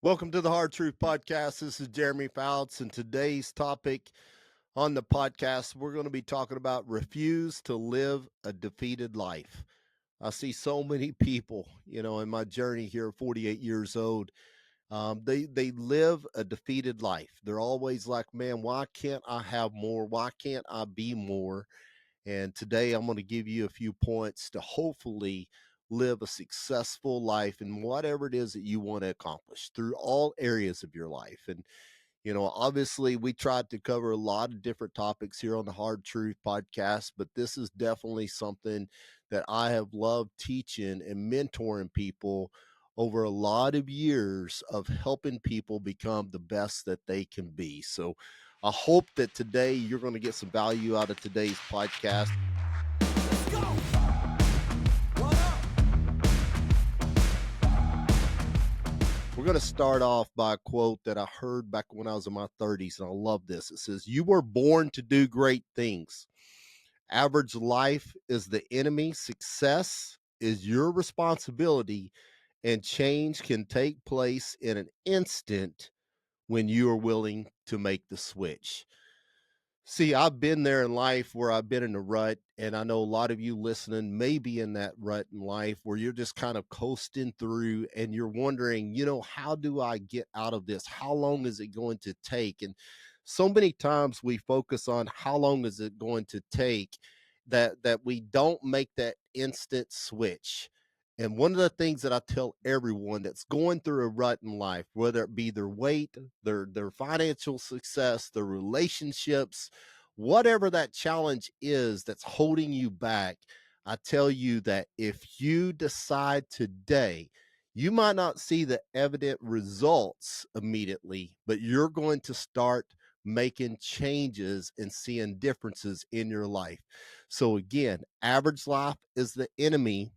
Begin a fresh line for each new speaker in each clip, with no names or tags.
Welcome to the Hard Truth Podcast. This is Jeremy Fouts, and today's topic on the podcast, we're going to be talking about refuse to live a defeated life. I see so many people, in my journey here, 48 years old, they live a defeated life. They're always like, man, why can't I have more? Why can't I be more? And today I'm going to give you a few points to hopefully live a successful life in whatever it is that you want to accomplish through all areas of your life. And, obviously we tried to cover a lot of different topics here on the Hard Truth podcast, but this is definitely something that I have loved teaching and mentoring people over a lot of years of helping people become the best that they can be. So I hope that today you're going to get some value out of today's podcast.
Let's go. What up?
We're going to start off by a quote that I heard back when I was in my 30s, and I love this. It says, "You were born to do great things. Average life is the enemy. Success is your responsibility, and change can take place in an instant when you are willing to make the switch." See, I've been there in life where I've been in a rut, and I know a lot of you listening may be in that rut in life where you're just kind of coasting through and you're wondering, how do I get out of this? How long is it going to take? And so many times we focus on how long is it going to take that we don't make that instant switch. And one of the things that I tell everyone that's going through a rut in life, whether it be their weight, their financial success, their relationships, whatever that challenge is that's holding you back, I tell you that if you decide today, you might not see the evident results immediately, but you're going to start making changes and seeing differences in your life. So again, average life is the enemy.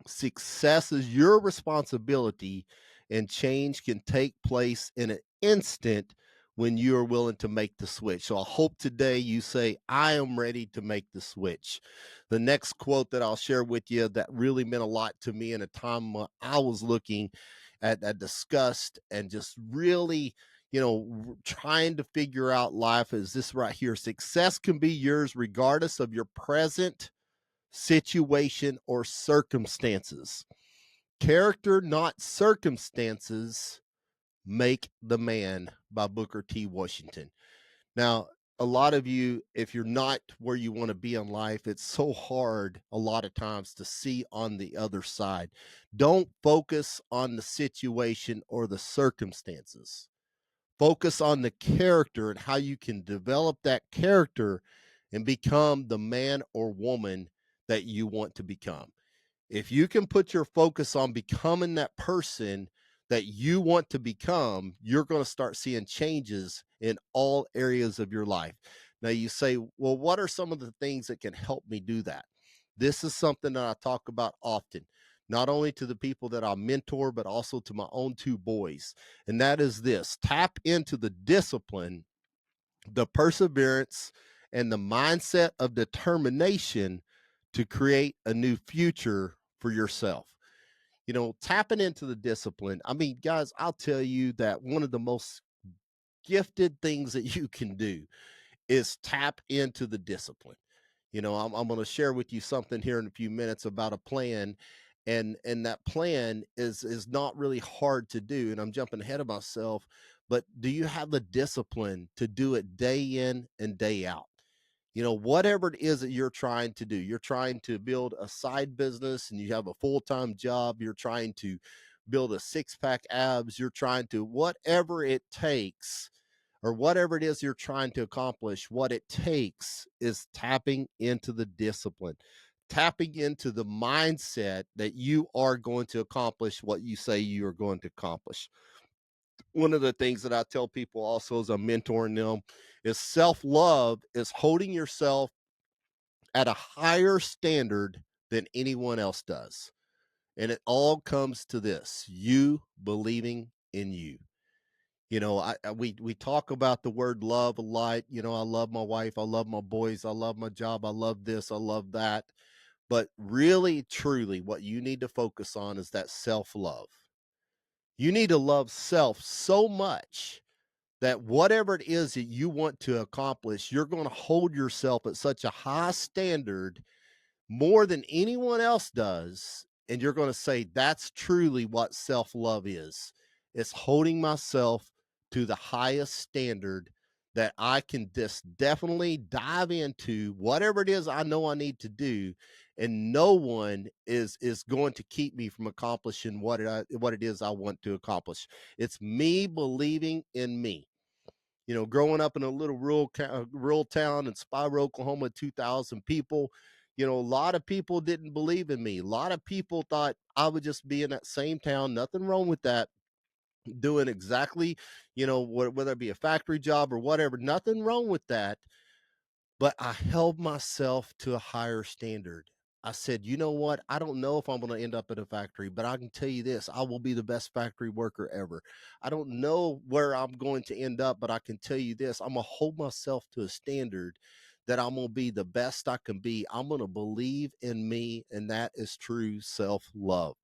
Success is your responsibility, and change can take place in an instant when you are willing to make the switch. So I hope today you say, I am ready to make the switch. The next quote that I'll share with you that really meant a lot to me in a time when I was looking at disgust and just really, trying to figure out life is this right here. Success can be yours regardless of your present situation or circumstances. Character, not circumstances, make the man, by Booker T. Washington. Now, a lot of you, if you're not where you want to be in life, it's so hard a lot of times to see on the other side. Don't focus on the situation or the circumstances. Focus on the character and how you can develop that character and become the man or woman that you want to become. If you can put your focus on becoming that person that you want to become, you're going to start seeing changes in all areas of your life. Now, you say, well, what are some of the things that can help me do that? This is something that I talk about often, not only to the people that I mentor, but also to my own two boys. And that is this: tap into the discipline, the perseverance, and the mindset of determination to create a new future for yourself. Tapping into the discipline. I mean, guys, I'll tell you that one of the most gifted things that you can do is tap into the discipline. I'm going to share with you something here in a few minutes about a plan, and that plan is not really hard to do. And I'm jumping ahead of myself, but do you have the discipline to do it day in and day out? Whatever it is that you're trying to do, you're trying to build a side business and you have a full-time job, you're trying to build a six-pack abs, you're trying to, whatever it takes, or whatever it is you're trying to accomplish, what it takes is tapping into the discipline, tapping into the mindset that you are going to accomplish what you say you are going to accomplish. One of the things that I tell people also as I'm mentoring them is self-love is holding yourself at a higher standard than anyone else does. And it all comes to this: you believing in you. We talk about the word love a lot. I love my wife, I love my boys, I love my job, I love this, I love that. But really, truly, what you need to focus on is that self love. You need to love self so much that whatever it is that you want to accomplish, you're going to hold yourself at such a high standard more than anyone else does. And you're going to say, that's truly what self love is. It's holding myself to the highest standard that I can just definitely dive into whatever it is I know I need to do. And no one is going to keep me from accomplishing what it is I want to accomplish. It's me believing in me. You know, growing up in a little rural town in Spiro, Oklahoma, 2,000 people, you know, a lot of people didn't believe in me. A lot of people thought I would just be in that same town. Nothing wrong with that. Doing exactly, you know, whether it be a factory job or whatever, nothing wrong with that. But I held myself to a higher standard. I said, you know what? I don't know if I'm going to end up at a factory, but I can tell you this, I will be the best factory worker ever. I don't know where I'm going to end up, but I can tell you this, I'm going to hold myself to a standard that I'm going to be the best I can be. I'm going to believe in me, and that is true self love.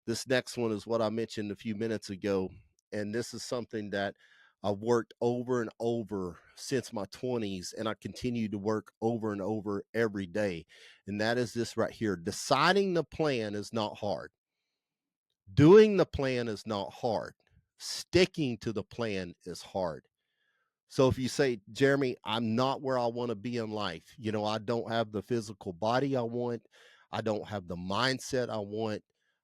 This next one is what I mentioned a few minutes ago. And this is something that I've worked over and over since my 20s, and I continue to work over and over every day. And that is this right here: deciding the plan is not hard, doing the plan is not hard, sticking to the plan is hard. So if you say, Jeremy, I'm not where I want to be in life, you know, I don't have the physical body I want, I don't have the mindset I want,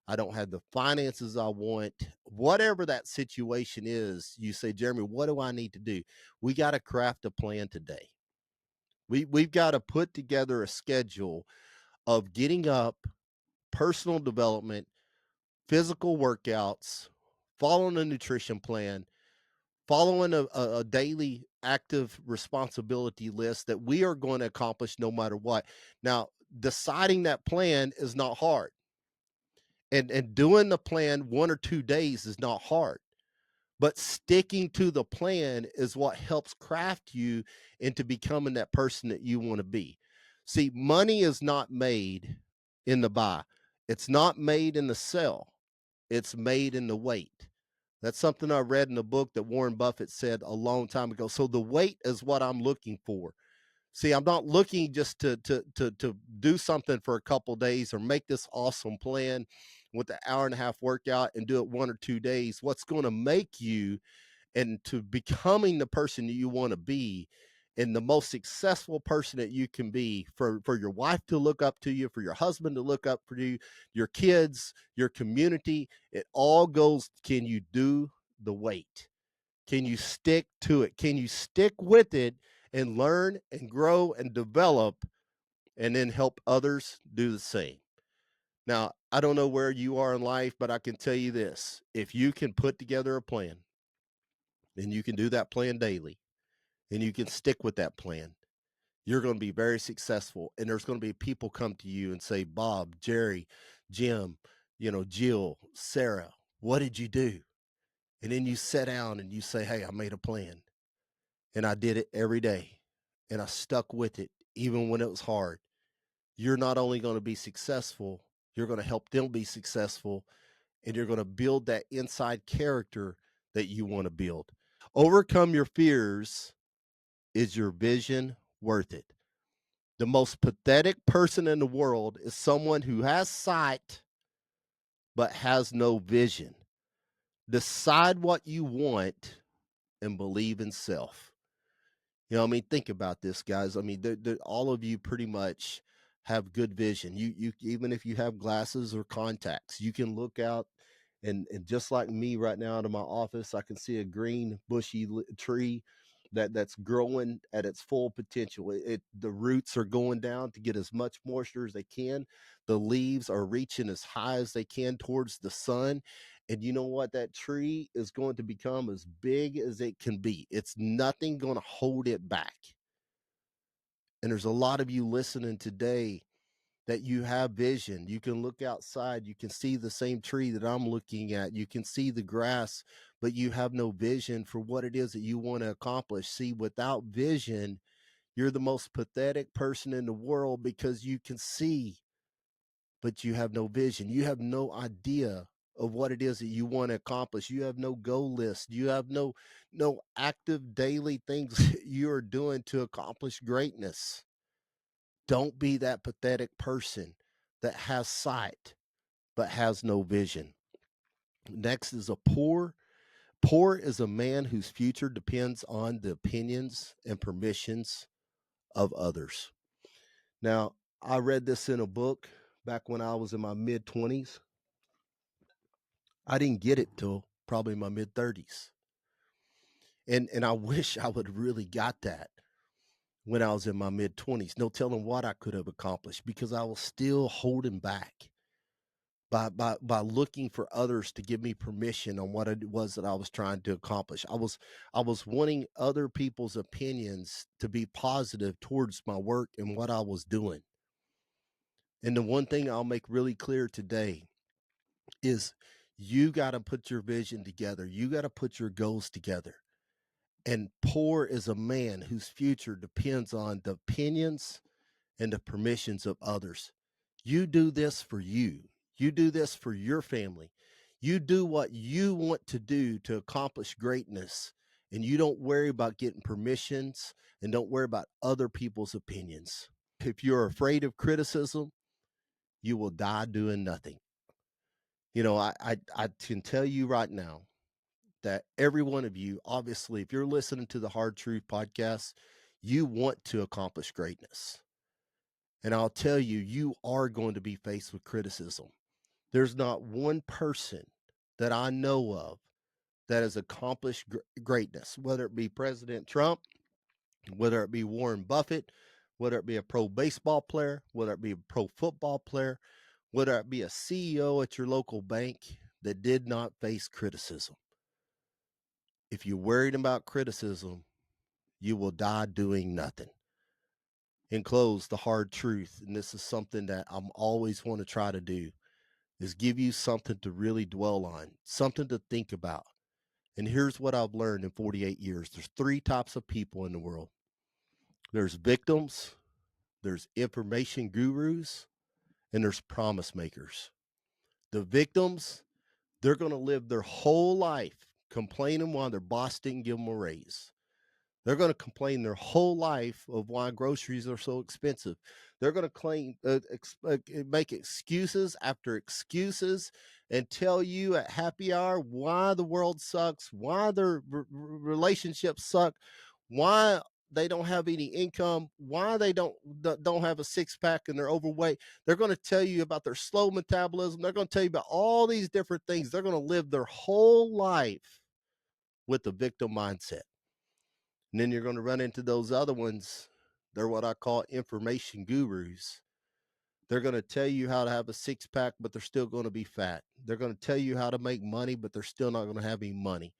I don't have the finances I want, whatever that situation is, you say, Jeremy, what do I need to do? We got to craft a plan today. We've got to put together a schedule of getting up, personal development, physical workouts, following a nutrition plan, following a daily active responsibility list that we are going to accomplish no matter what. Now, deciding that plan is not hard. And doing the plan 1 or 2 days is not hard. But sticking to the plan is what helps craft you into becoming that person that you want to be. See, money is not made in the buy. It's not made in the sell. It's made in the wait. That's something I read in a book that Warren Buffett said a long time ago. So the wait is what I'm looking for. See, I'm not looking just to do something for a couple days or make this awesome plan with an hour and a half workout and do it 1 or 2 days. What's going to make you and to becoming the person that you want to be and the most successful person that you can be, for your wife to look up to you, for your husband to look up for you, your kids, your community, it all goes, can you do the wait? Can you stick to it? Can you stick with it and learn and grow and develop and then help others do the same? Now, I don't know where you are in life, but I can tell you this: if you can put together a plan and you can do that plan daily and you can stick with that plan, you're going to be very successful. And there's going to be people come to you and say, Bob, Jerry, Jim, you know, Jill, Sarah, what did you do? And then you sit down and you say, hey, I made a plan and I did it every day and I stuck with it even when it was hard. You're not only going to be successful, you're going to help them be successful, and you're going to build that inside character that you want to build. Overcome your fears. Is your vision worth it? The most pathetic person in the world is someone who has sight but has no vision. Decide what you want and believe in self. You know, I mean, think about this, guys. I mean, all of you pretty much have good vision. You even if you have glasses or contacts, you can look out and just like me right now out of my office, I can see a green bushy tree that's growing at its full potential. The roots are going down to get as much moisture as they can. The leaves are reaching as high as they can towards the sun. And you know what? That tree is going to become as big as it can be. It's nothing going to hold it back. And there's a lot of you listening today that you have vision. You can look outside, you can see the same tree that I'm looking at, you can see the grass, but you have no vision for what it is that you want to accomplish. See, without vision, you're the most pathetic person in the world because you can see, but you have no vision. You have no idea of what it is that you want to accomplish. You have no goal list. You have no active daily things you're doing to accomplish greatness. Don't be that pathetic person that has sight but has no vision. Next is a poor. Poor is a man whose future depends on the opinions and permissions of others. Now, I read this in a book back when I was in my mid 20s. I didn't get it till probably my mid 30s. And I wish I would really got that when I was in my mid 20s. No telling what I could have accomplished because I was still holding back by looking for others to give me permission on what it was that I was trying to accomplish. I was wanting other people's opinions to be positive towards my work and what I was doing. And the one thing I'll make really clear today is you got to put your vision together. You got to put your goals together. And poor is a man whose future depends on the opinions and the permissions of others. You do this for you. You do this for your family. You do what you want to do to accomplish greatness. And you don't worry about getting permissions and don't worry about other people's opinions. If you're afraid of criticism, you will die doing nothing. I can tell you right now that every one of you, obviously, if you're listening to the Hard Truth podcast, you want to accomplish greatness. And I'll tell you, you are going to be faced with criticism. There's not one person that I know of that has accomplished greatness, whether it be President Trump, whether it be Warren Buffett, whether it be a pro baseball player, whether it be a pro football player, whether it be a CEO at your local bank that did not face criticism. If you're worried about criticism, you will die doing nothing. In close, the hard truth, and this is something that I'm always want to try to do, is give you something to really dwell on, something to think about. And here's what I've learned in 48 years. There's three types of people in the world. There's victims, there's information gurus, and there's promise makers. The victims, they're going to live their whole life complaining why their boss didn't give them a raise. They're going to complain their whole life of why groceries are so expensive. They're going to make excuses after excuses and tell you at happy hour why the world sucks, why their relationships suck, why they don't have any income, why they don't have a six pack and they're overweight. They're going to tell you about their slow metabolism. They're going to tell you about all these different things. They're going to live their whole life with the victim mindset. And then you're going to run into those other ones. They're what I call information gurus. They're going to tell you how to have a six pack, but they're still going to be fat. They're going to tell you how to make money, but they're still not going to have any money.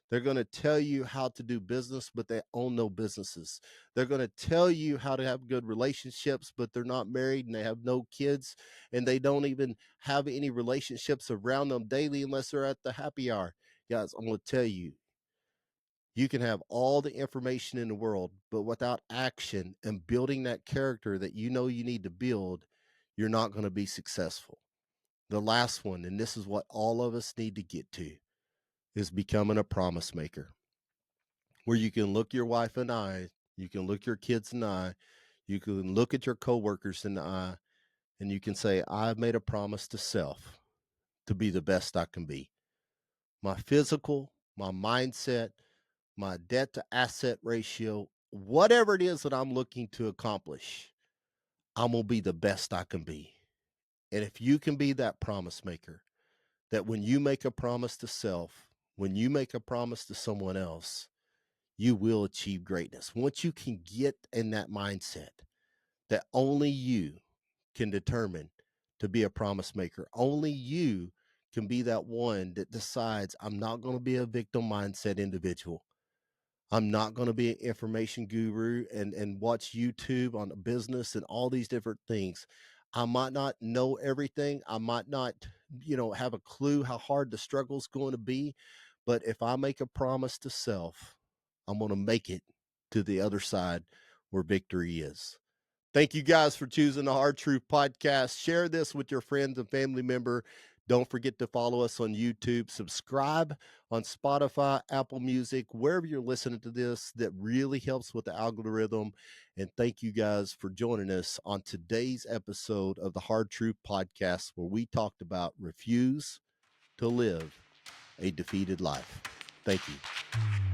They're going to tell you how to do business, but they own no businesses. They're going to tell you how to have good relationships, but they're not married and they have no kids and they don't even have any relationships around them daily unless they're at the happy hour. Guys, I'm going to tell you, you can have all the information in the world, but without action and building that character that you know you need to build, you're not going to be successful. The last one, and this is what all of us need to get to, is becoming a promise maker, where you can look your wife in the eye, you can look your kids in the eye, you can look at your coworkers in the eye, and you can say, I've made a promise to self to be the best I can be. My physical, my mindset, my debt to asset ratio, whatever it is that I'm looking to accomplish, I'm going to be the best I can be. And if you can be that promise maker, that when you make a promise to self, when you make a promise to someone else, you will achieve greatness. Once you can get in that mindset that only you can determine to be a promise maker, only you can be that one that decides, I'm not going to be a victim mindset individual. I'm not going to be an information guru and watch YouTube on business and all these different things. I might not know everything. I might not, have a clue how hard the struggle is going to be. But if I make a promise to self, I'm going to make it to the other side where victory is. Thank you guys for choosing the Hard Truth podcast. Share this with your friends and family member. Don't forget to follow us on YouTube, subscribe on Spotify, Apple Music, wherever you're listening to this. That really helps with the algorithm. And thank you guys for joining us on today's episode of the Hard Truth Podcast, where we talked about refuse to live a defeated life. Thank you.